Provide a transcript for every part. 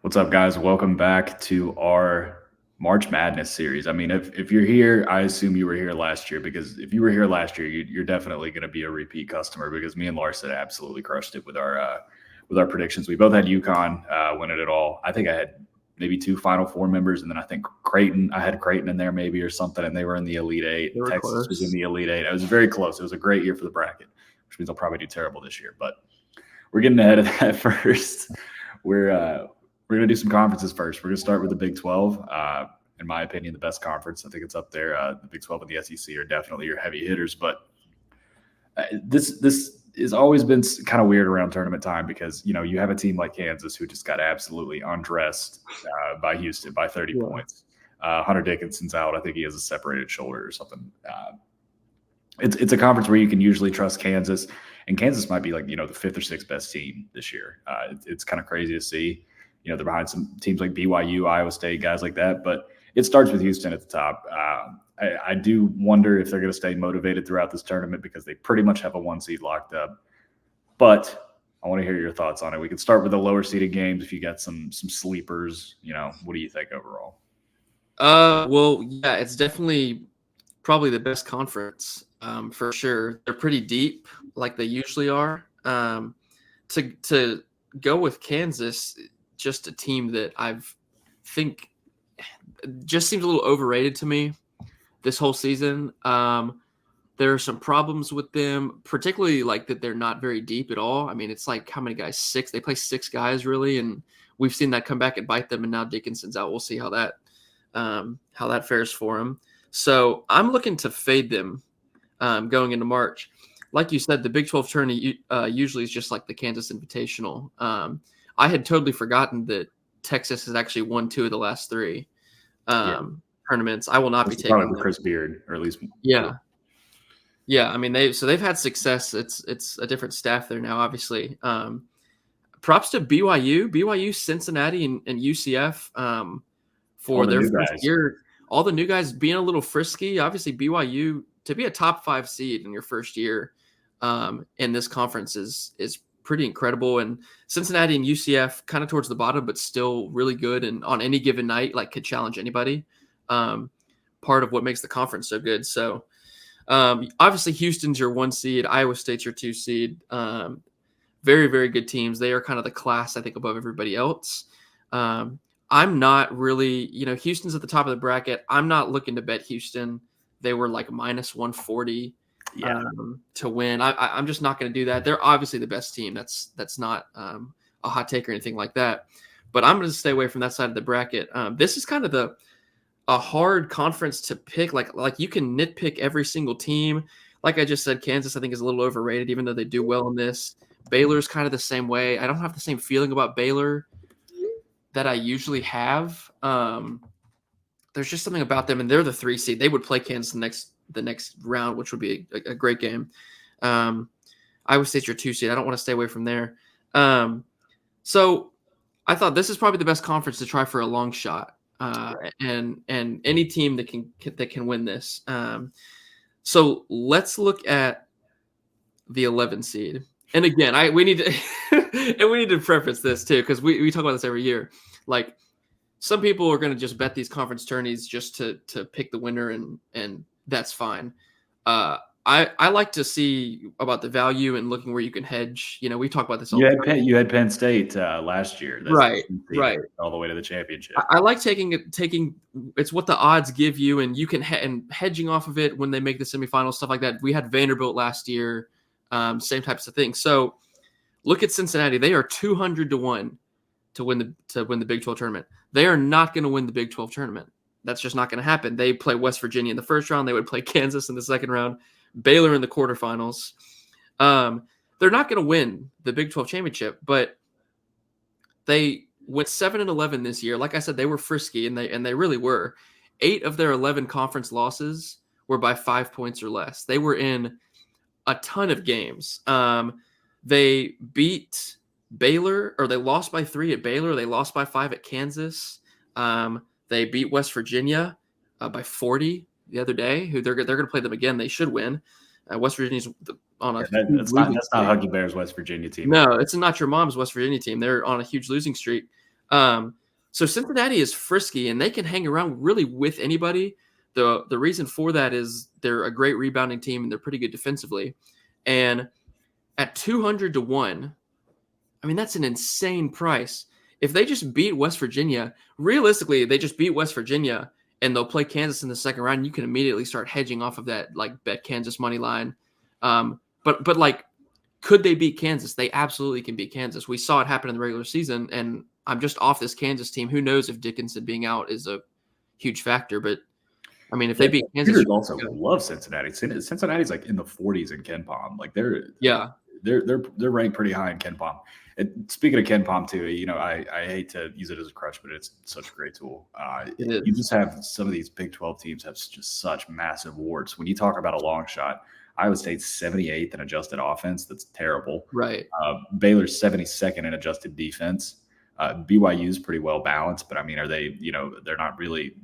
What's up, guys? Welcome back to our March Madness series. I mean, if you're here, I assume you were here last year because if you were here last year, you're definitely going to be a repeat customer because me and Larsen absolutely crushed it with our predictions. We both had UConn win it all. I think I had maybe two Final Four members, and then I think I had Creighton in there maybe or something, and they were in the Elite Eight. They were Texas close. was in the Elite Eight. It was very close. It was a great year for the bracket, which means I'll probably do terrible this year. But we're getting ahead of that first. We're going to do some conferences first. We're going to start with the Big 12. In my opinion, the best conference. I think it's up there. The Big 12 and the SEC are definitely your heavy hitters. But this has always been kind of weird around tournament time because, you have a team like Kansas who just got absolutely undressed by Houston by 30 points. Hunter Dickinson's out. I think he has a separated shoulder or something. It's a conference where you can usually trust Kansas. And Kansas might be like, the fifth or sixth best team this year. It's kind of crazy to see. They're behind some teams like BYU, Iowa State, guys like that. But it starts with Houston at the top. I do wonder if they're going to stay motivated throughout this tournament because they pretty much have a 1 seed locked up. But I want to hear your thoughts on it. We can start with the lower seeded games if you got some sleepers. What do you think overall? Well, yeah, it's definitely probably the best conference for sure. They're pretty deep like they usually are. To go with Kansas, just a team that think just seems a little overrated to me this whole season. There are some problems with them, particularly like that they're not very deep at all. I mean, it's like how many guys? 6. They play 6 guys really, and we've seen that come back and bite them. And now Dickinson's out. We'll see how that fares for him. So I'm looking to fade them going into March. Like you said, the Big 12 tourney usually is just like the Kansas Invitational. I had totally forgotten that Texas has actually won 2 of the last 3 tournaments. I will not be taking probably Chris Beard, or at least yeah. I mean, they've had success. It's a different staff there now, obviously. Props to BYU, Cincinnati, and UCF for their first year. All the new guys being a little frisky. Obviously, BYU to be a top 5 seed in your first year in this conference is pretty incredible. And Cincinnati and UCF kind of towards the bottom, but still really good. And on any given night, like could challenge anybody. Part of what makes the conference so good. So obviously Houston's your 1 seed. Iowa State's your 2 seed. Very, very good teams. They are kind of the class, I think, above everybody else. I'm not really, Houston's at the top of the bracket. I'm not looking to bet Houston. They were like minus 140 to win. I'm just not going to do that. They're obviously the best team. That's not a hot take or anything like that. But I'm going to stay away from that side of the bracket. This is kind of a hard conference to pick. Like you can nitpick every single team. Like I just said, Kansas I think is a little overrated, even though they do well in this. Baylor's kind of the same way. I don't have the same feeling about Baylor that I usually have. There's just something about them, and they're the 3 seed. They would play Kansas the next round, which would be a great game. Iowa State's your 2 seed. I don't want to stay away from there. So I thought this is probably the best conference to try for a long shot, and any team that can win this. So let's look at the 11 seed. And again, we need to preface this too, because we talk about this every year. Like some people are going to just bet these conference tourneys just to pick the winner, and that's fine. I like to see about the value and looking where you can hedge. We talk about this all the time. You had Penn State last year. Right. All the way to the championship. I like taking it's what the odds give you, and you can and hedging off of it when they make the semifinals, stuff like that. We had Vanderbilt last year. Same types of things. So look at Cincinnati. They are 200 to 1 to win the Big 12 tournament. They are not going to win the Big 12 tournament. That's just not going to happen. They play West Virginia in the first round. They would play Kansas in the second round, Baylor in the quarterfinals. They're not going to win the Big 12 championship, but they went 7-11 this year. Like I said, they were frisky, and they really were. 8 of their 11 conference losses were by 5 points or less. They were in a ton of games. They beat Baylor, or they lost by 3 at Baylor. They lost by 5 at Kansas. They beat West Virginia by 40 the other day. Who they're going to play them again. They should win. West Virginia's on a that's not Huggy Bear's West Virginia team. No, it's not your mom's West Virginia team. They're on a huge losing streak. So Cincinnati is frisky and they can hang around really with anybody. The reason for that is they're a great rebounding team and they're pretty good defensively. And at 200 to 1, I mean, that's an insane price. If they just beat West Virginia, realistically, they just beat West Virginia and they'll play Kansas in the second round. You can immediately start hedging off of that, like bet Kansas money line. But like, could they beat Kansas? They absolutely can beat Kansas. We saw it happen in the regular season, and I'm just off this Kansas team. Who knows if Dickinson being out is a huge factor? But I mean, if they beat Kansas, Peters also love Cincinnati. Cincinnati's like in the 40s in Ken Palm. Like they're ranked pretty high in Ken Palm. And speaking of Ken Palm too, I hate to use it as a crutch, but it's such a great tool. You just have some of these Big 12 teams have just such massive warts. When you talk about a long shot, Iowa State's 78th in adjusted offense. That's terrible. Right. Baylor's 72nd in adjusted defense. BYU's pretty well balanced, but I mean, are they? They're not really,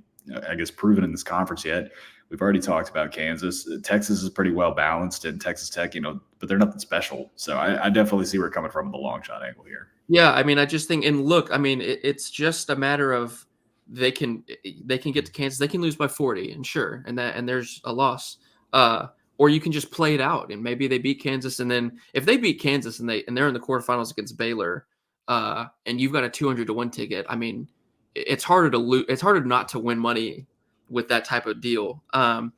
I guess, proven in this conference yet. We've already talked about Kansas. Texas is pretty well balanced, and Texas Tech, but they're nothing special. So I definitely see where we're coming from with the long shot angle here. Yeah, I mean, I just think, and look, I mean, it's just a matter of they can get to Kansas, they can lose by 40, and sure, and there's a loss. Or you can just play it out, and maybe they beat Kansas, and then if they beat Kansas and they're in the quarterfinals against Baylor, and you've got a 200 to 1 ticket, I mean, it's harder to lose. It's harder not to win money with that type of deal. And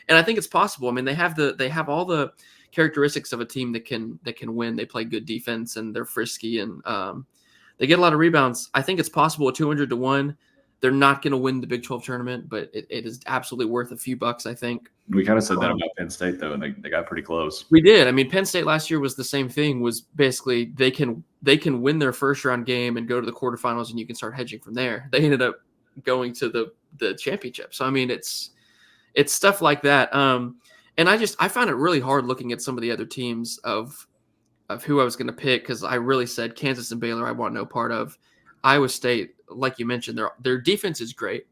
I think it's possible. I mean, they have all the characteristics of a team that can win. They play good defense and they're frisky and they get a lot of rebounds. I think it's possible at 200 to 1. They're not going to win the Big 12 tournament, but it is absolutely worth a few bucks, I think. We kind of said that about Penn State, though, and they got pretty close. We did. I mean, Penn State last year was the same thing, was basically they can win their first-round game and go to the quarterfinals, and you can start hedging from there. They ended up going to the championship. So, I mean, it's stuff like that. And I found it really hard looking at some of the other teams of who I was going to pick because I really said Kansas and Baylor I want no part of. Iowa State, like you mentioned, their defense is great,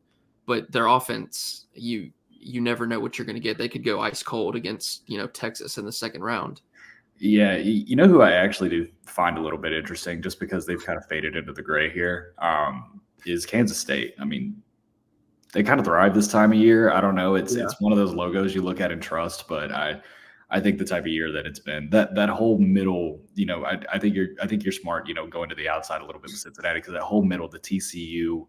but their offense, you never know what you're going to get. They could go ice cold against Texas in the second round. Yeah, who I actually do find a little bit interesting, just because they've kind of faded into the gray here, is Kansas State. I mean, they kind of thrive this time of year. I don't know. It's one of those logos you look at and trust, but I think the type of year that it's been, that whole middle, I think you're smart, going to the outside a little bit with Cincinnati, because that whole middle, the TCU,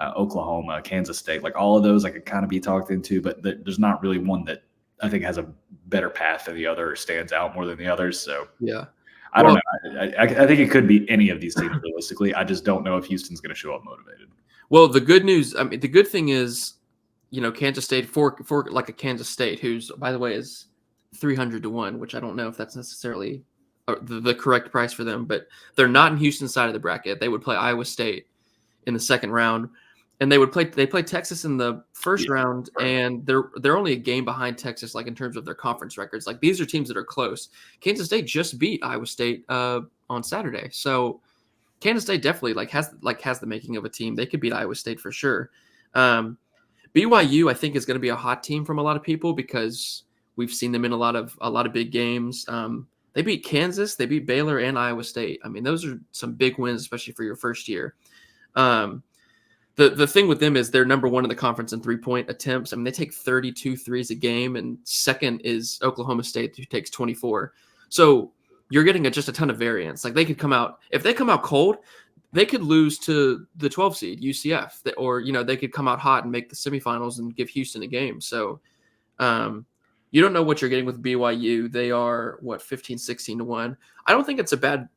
Oklahoma, Kansas State, like all of those I could kind of be talked into, but there's not really one that I think has a better path than the other or stands out more than the others. So yeah, I don't know. I think it could be any of these teams realistically. I just don't know if Houston's going to show up motivated. Well, the good news, I mean, the good thing is, Kansas State for like a Kansas State, who's, by the way, is 300 to 1, which I don't know if that's necessarily the correct price for them, but they're not in Houston's side of the bracket. They would play Iowa State in the second round, and they play Texas in the first round, and they're only a game behind Texas, like in terms of their conference records. Like these are teams that are close. Kansas State just beat Iowa State on Saturday, so Kansas State definitely has the making of a team. They could beat Iowa State for sure. BYU, I think, is going to be a hot team from a lot of people because we've seen them in a lot of big games. They beat Kansas, they beat Baylor and Iowa State. I mean, those are some big wins, especially for your first year. The thing with them is they're number one in the conference in 3-point attempts. I mean, they take 32 threes a game, and second is Oklahoma State, who takes 24. So you're getting just a ton of variance. Like they could come out, if they come out cold, they could lose to the 12 seed UCF, or they could come out hot and make the semifinals and give Houston a game. So you don't know what you're getting with BYU. They are 15, 16 to 1. I don't think it's a bad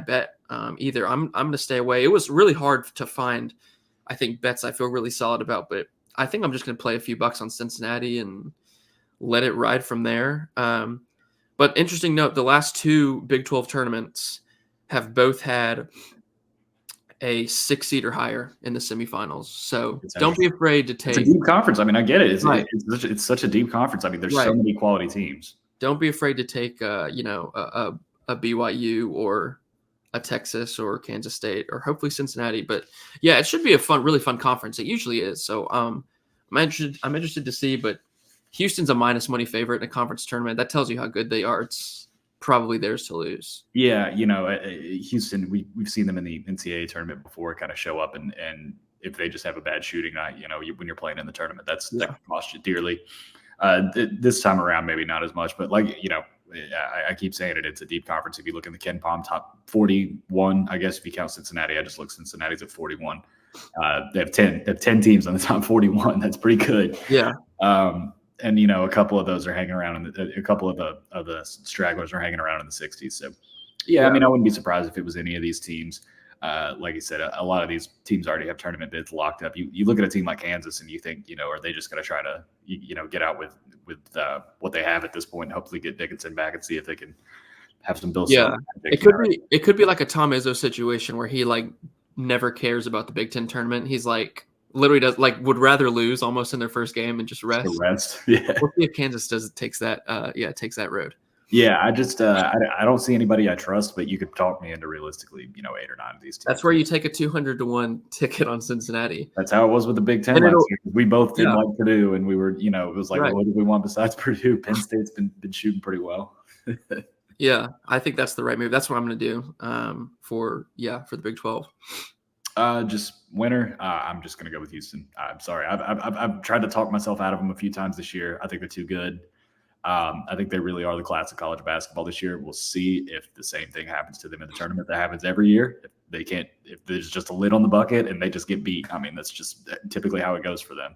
bet either. I'm going to stay away. It was really hard to find, I think, bets I feel really solid about, but I think I'm just going to play a few bucks on Cincinnati and let it ride from there. But interesting note, the last two Big 12 tournaments have both had a 6 seed or higher in the semifinals. So don't be afraid to take. It's a deep conference. I mean, I get it. It's such a deep conference. I mean, there's so many quality teams. Don't be afraid to take, a BYU or a Texas or Kansas State or hopefully Cincinnati. But yeah, it should be really fun conference. It usually is. So I'm interested to see. But Houston's a minus money favorite in a conference tournament. That tells you how good they are. probably theirs to lose. Yeah, Houston, we've seen them in the NCAA tournament before, kind of show up and if they just have a bad shooting night, when you're playing in the tournament, that can cost you dearly. This time around, maybe not as much, but I keep saying it. It's a deep conference. If you look in the Ken Palm top 41, I guess if you count Cincinnati, I just look Cincinnati's at 41. They have 10. They have 10 teams on the top 41. That's pretty good. Yeah. And a couple of those are hanging around, a couple of the stragglers are hanging around in the 60s. So, yeah, I mean, I wouldn't be surprised if it was any of these teams. Like you said, a lot of these teams already have tournament bids locked up. You look at a team like Kansas and you think, are they just going to try to, get out with what they have at this point and hopefully get Dickinson back and see if they can have some Bill Self. Yeah, it could be like a Tom Izzo situation where he like never cares about the Big Ten tournament. He's like literally would rather lose almost in their first game and just rest. Yeah. We'll see if Kansas takes that road. Yeah, I just I don't see anybody I trust, but you could talk me into realistically, 8 or 9 of these teams. That's where you take a 200-1 ticket on Cincinnati. That's how it was with the Big Ten last year. We both did like Purdue, and we were, it was like, what do we want besides Purdue? Penn State's been shooting pretty well. Yeah, I think that's the right move. That's what I'm going to do for the Big 12. Just winner. I'm just going to go with Houston. I'm sorry. I've tried to talk myself out of them a few times this year. I think they're too good. I think they really are the class of college basketball this year. We'll see if the same thing happens to them in the tournament that happens every year. If there's just a lid on the bucket and they just get beat. I mean, that's just typically how it goes for them.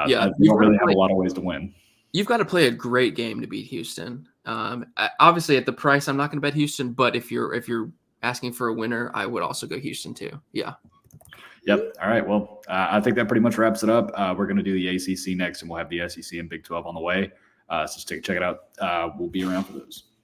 They don't really have a lot of ways to win. You've got to play a great game to beat Houston. Obviously, at the price, I'm not going to bet Houston. But if you're asking for a winner, I would also go Houston too. Yeah. Yep. All right. Well, I think that pretty much wraps it up. We're going to do the ACC next, and we'll have the SEC and Big 12 on the way. So check it out. We'll be around for those.